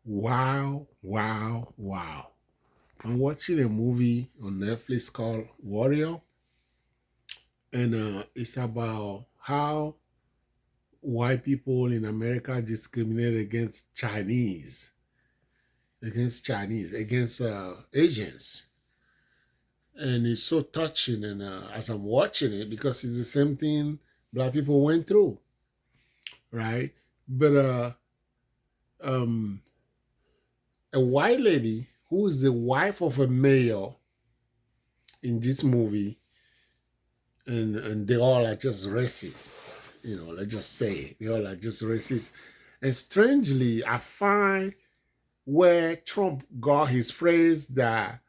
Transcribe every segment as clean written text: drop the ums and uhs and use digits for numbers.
Wow, wow, wow. I'm watching a movie on Netflix called Warrior, and it's about how white people in America discriminate against Asians. And it's so touching. And as I'm watching it, because it's the same thing black people went through, right? But um, a white lady who is the wife of a mayor in this movie, and they all are just racist. Let's just say they all are just racist. And strangely, I find where Trump got his phrase that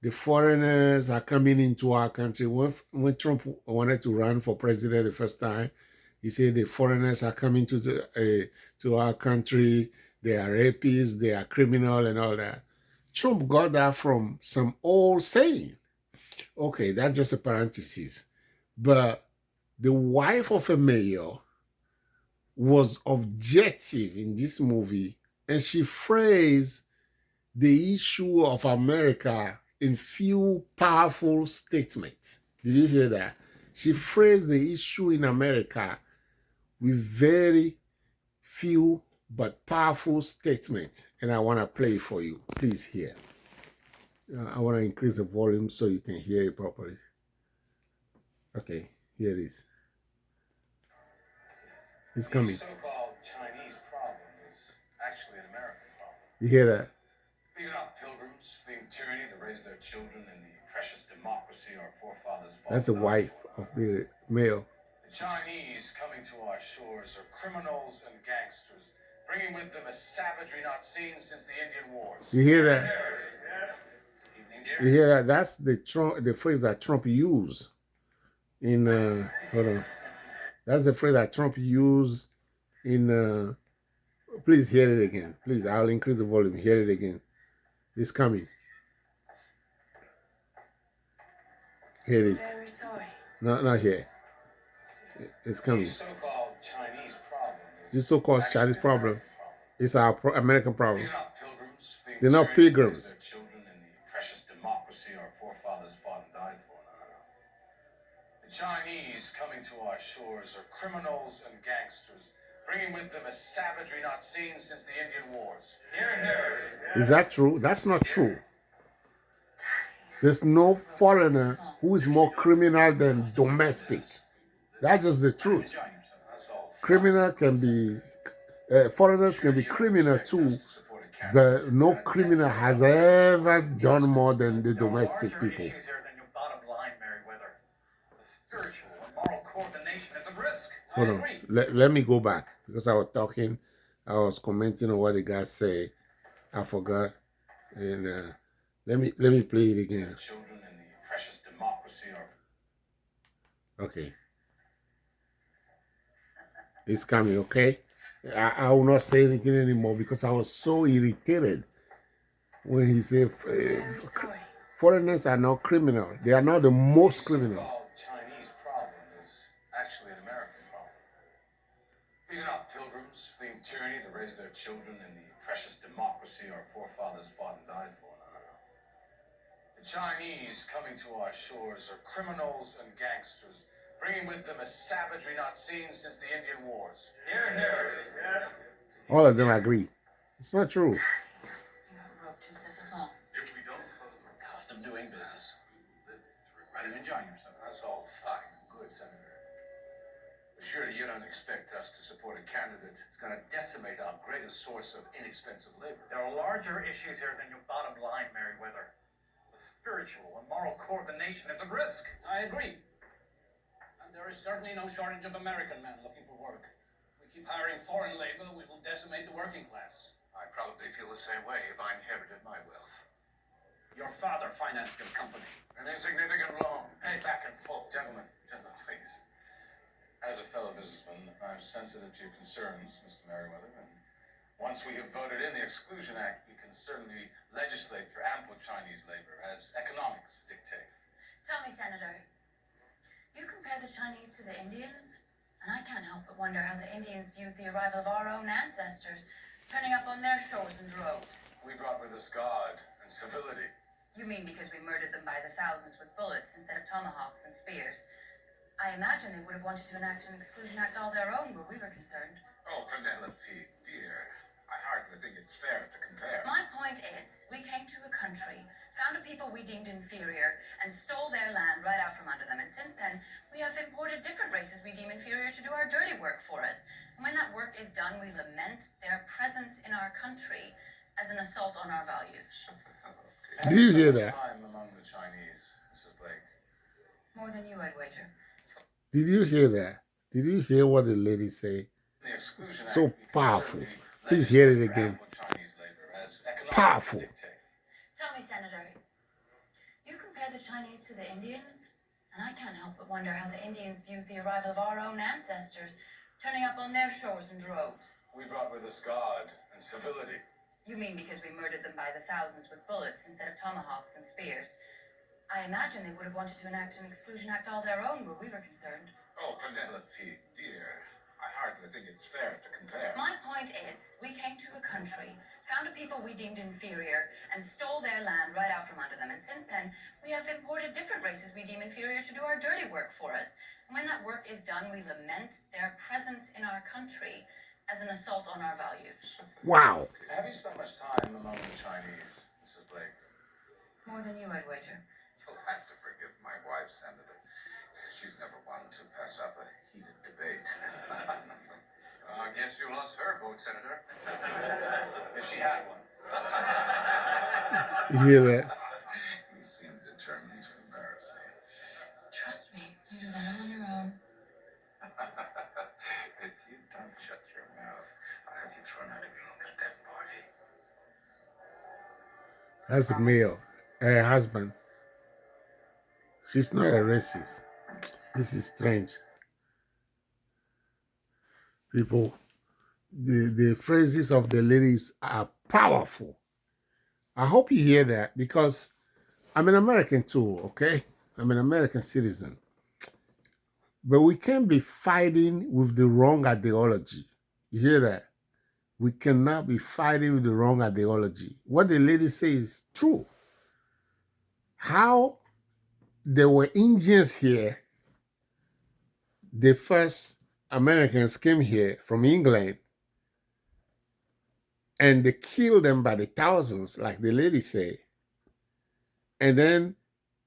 the foreigners are coming into our country. When Trump wanted to run for president the first time, he said the foreigners are coming to our country. They are rapists, they are criminal, and all that. Trump got that from some old saying. Okay, that's just a parenthesis. But the wife of a mayor was objective in this movie, and she phrased the issue of America in few powerful statements. Did you hear that? She phrased the issue in America with very few but powerful statements, and I want to play for you. Please hear. I want to increase the volume so you can hear it properly. Okay, here it is. It's coming. The so-called Chinese problem is actually an American problem. You hear that? These are not pilgrims fleeing tyranny to raise their children in the precious democracy our forefathers fought. That's the wife of the male. The Chinese coming to our shores are criminals and gangsters, bringing with them a savagery not seen since the Indian Wars. You hear that? You hear that? That's the phrase that Trump used in. Hold on. That's the phrase that Trump used in. Please hear it again. Please, I'll increase the volume. Hear it again. It's coming. Here it is. Very sorry. No, not here. It's coming. This so-called Chinese problem. This so-called Chinese problem is our American problem. They're not pilgrims. Their children in the precious democracy our forefathers fought and died for. No. The Chinese coming to our shores are criminals and gangsters, bringing with them a savagery not seen since the Indian Wars. Is that true? That's not true. There's no foreigner who is more criminal than domestic. That's just the truth. Criminal can be, foreigners can be criminal too, but no criminal has ever done more than the domestic people. Hold on, let me go back because I was commenting on what the guy said. I forgot, and let me play it again. Okay, it's coming. Okay, I will not say anything anymore because I was so irritated when he said foreigners are not criminal. They are not the most criminal. Chinese problem is actually an American problem. These are not pilgrims fleeing tyranny to raise their children in the precious democracy our forefathers fought and died for. No. The Chinese coming to our shores are criminals and gangsters, bringing with them a savagery not seen since the Indian Wars. Hear, hear. All of them agree. It's not true. If we don't close the cost of doing business, live through. Right and enjoy yourself. That's all fine and good, Senator. But surely you don't expect us to support a candidate who's going to decimate our greatest source of inexpensive labor. There are larger issues here than your bottom line, Meriwether. The spiritual and moral core of the nation is at risk. I agree. And there is certainly no shortage of American men looking for work. If we keep hiring foreign labor, we will decimate the working class. I probably feel the same way if I inherited my wealth. Your father financed your company. An insignificant loan. Pay back in full. Gentlemen, please. As a fellow businessman, I'm sensitive to your concerns, Mr. Meriwether, and once we have voted in the Exclusion Act, we can certainly legislate for ample Chinese labor, as economics dictate. Tell me, Senator, you compare the Chinese to the Indians, and I can't help but wonder how the Indians viewed the arrival of our own ancestors turning up on their shores in droves. We brought with us God and civility. You mean because we murdered them by the thousands with bullets instead of tomahawks and spears? I imagine they would have wanted to enact an exclusion act all their own where we were concerned. Oh, Penelope, dear. I hardly think it's fair to compare. My point is, we came to a country, found a people we deemed inferior, and stole their land right out from under them. And since then, we have imported different races we deem inferior to do our dirty work for us. And when that work is done, we lament their presence in our country as an assault on our values. Do you hear that? Time among the Chinese, Mrs. Blake. More than you, I'd wager. Did you hear that? Did you hear what the lady say? The Exclusion So Act, you can powerful. certainly Please hear it legislate for again. ample Chinese labor as economic Powerful. dictate. Tell me, Senator, you compare the Chinese to the Indians, and I can't help but wonder how the Indians viewed the arrival of our own ancestors, turning up on their shores in droves. We brought with us God and civility. You mean because we murdered them by the thousands with bullets instead of tomahawks and spears? I imagine they would have wanted to enact an exclusion act all their own where we were concerned. Oh, Penelope, dear. I hardly think it's fair to compare. My point is, we came to a country, found a people we deemed inferior, and stole their land right out from under them. And since then, we have imported different races we deem inferior to do our dirty work for us. And when that work is done, we lament their presence in our country as an assault on our values. Wow. Have you spent much time among the Chinese, Mrs. Blake? More than you, I'd wager. You'll have to forgive my wife, Senator. She's never one to pass up a heated debate. I guess you lost her vote, Senator. If she had one. You hear that? You seem determined to embarrass me. Trust me, you do that all on your own. If you don't shut your mouth, I'll have you thrown out of your own goddamn party. That's a male. Her husband. She's not a racist. This is strange. People, the phrases of the ladies are powerful. I hope you hear that because I'm an American too, okay? I'm an American citizen. But we can't be fighting with the wrong ideology. You hear that? We cannot be fighting with the wrong ideology. What the lady says is true. How there were Indians here, the first Americans came here from England, and they killed them by the thousands, like the lady said. And then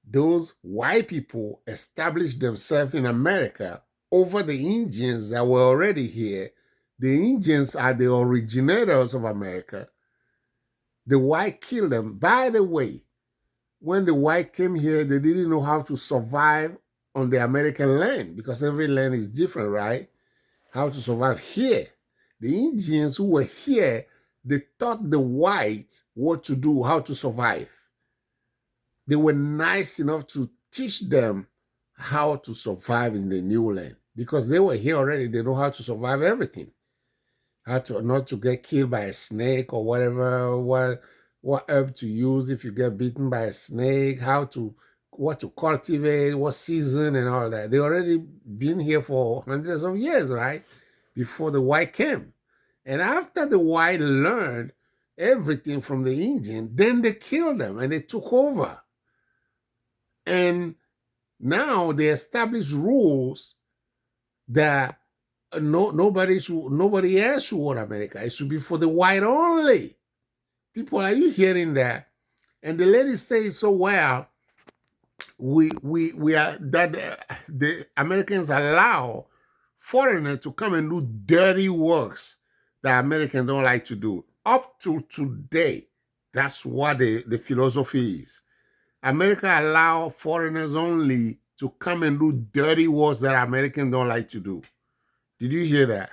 those white people established themselves in America over the Indians that were already here. The Indians are the originators of America. The white killed them. By the way, when the white came here, they didn't know how to survive on the American land because every land is different, right? How to survive here. The Indians who were here, they taught the whites what to do, how to survive. They were nice enough to teach them how to survive in the new land because they were here already. They know how to survive everything. How to not to get killed by a snake or whatever, what herb to use if you get bitten by a snake, what to cultivate, what season and all that. They already been here for hundreds of years, right? Before the white came. And after the white learned everything from the Indian, then they killed them and they took over. And now they established rules that nobody else should own America. It should be for the white only. People, are you hearing that? And the lady says so well. We are that the Americans allow foreigners to come and do dirty works that Americans don't like to do. Up to today, that's what the philosophy is. America allow foreigners only to come and do dirty works that Americans don't like to do. Did you hear that?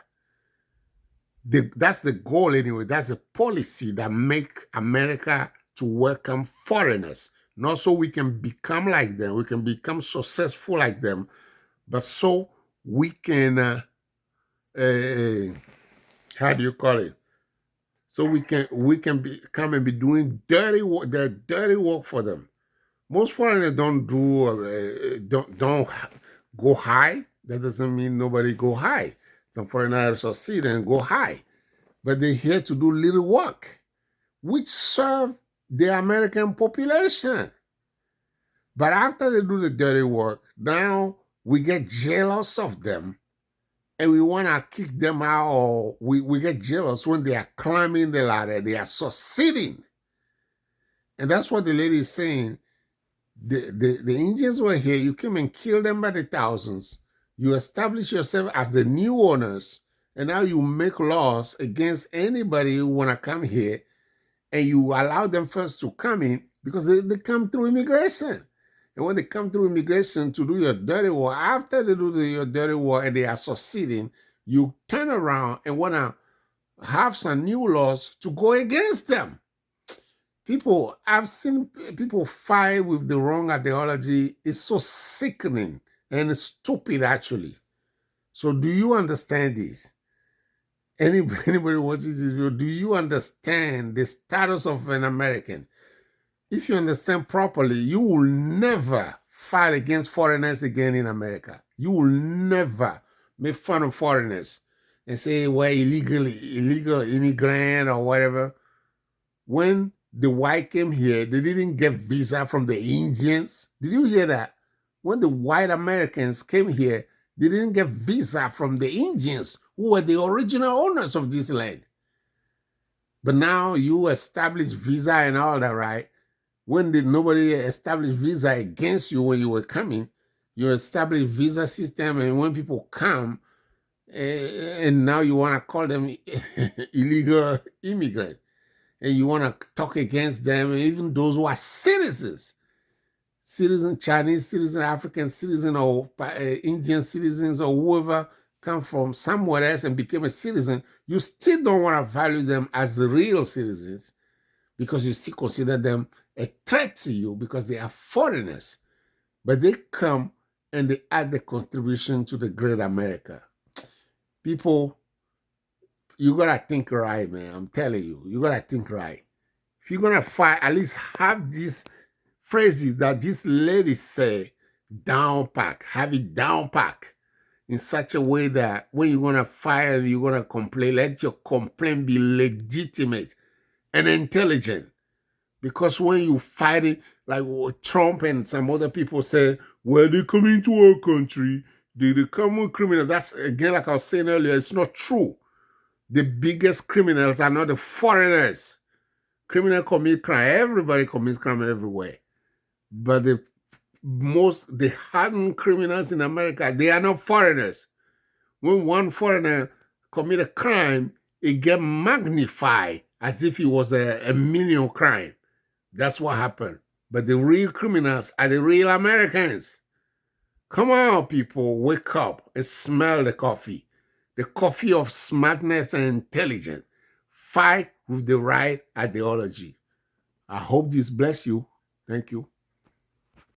That's the goal anyway. That's the policy that make America to welcome foreigners. Not so we can become like them. We can become successful like them. But so we can, how do you call it? So we can come and be doing dirty work, the dirty work for them. Most foreigners don't go high. That doesn't mean nobody go high. Some foreigners succeed and go high. but they're here to do little work, which serve the American population. But after they do the dirty work, now we get jealous of them and we want to kick them out, or we get jealous when they are climbing the ladder, they are succeeding. And that's what the lady is saying. The Indians were here, you came and killed them by the thousands. You establish yourself as the new owners, and now you make laws against anybody who want to come here, and you allow them first to come in because they come through immigration. And when they come through immigration to do your dirty work, after they do your dirty work and they are succeeding, you turn around and want to have some new laws to go against them. People, I've seen people fight with the wrong ideology. It's so sickening and stupid, actually. So do you understand this? Anybody watching this video, do you understand the status of an American? If you understand properly, you will never fight against foreigners again in America. You will never make fun of foreigners and say, well, illegal immigrant or whatever. When the white came here, they didn't get visa from the Indians. Did you hear that? When the white Americans came here, they didn't get visa from the Indians, who were the original owners of this land. But now you establish visa and all that, right? When did nobody establish visa against you when you were coming? You establish visa system, and when people come, and now you want to call them illegal immigrant, and you want to talk against them, and even those who are citizens, Chinese citizen, African citizen, or Indian citizens, or whoever come from somewhere else and became a citizen, you still don't want to value them as real citizens because you still consider them a threat to you because they are foreigners. But they come and they add the contribution to the great America. People, you got to think right, man. I'm telling you, you got to think right. If you're going to fight, at least have these phrases that this lady say down pack. Have it down pack in such a way that when you're going to fight, you're going to complain, let your complaint be legitimate and intelligent. Because when you fight it, like Trump and some other people say, well, they come into our country, they come with criminals. That's, again, like I was saying earlier, it's not true. The biggest criminals are not the foreigners. Criminals commit crime. Everybody commits crime everywhere. But the hardened criminals in America, they are not foreigners. When one foreigner commit a crime, it gets magnified as if it was a menial crime. That's what happened. But the real criminals are the real Americans. Come on, people, wake up and smell the coffee. The coffee of smartness and intelligence. Fight with the right ideology. I hope this bless you. Thank you.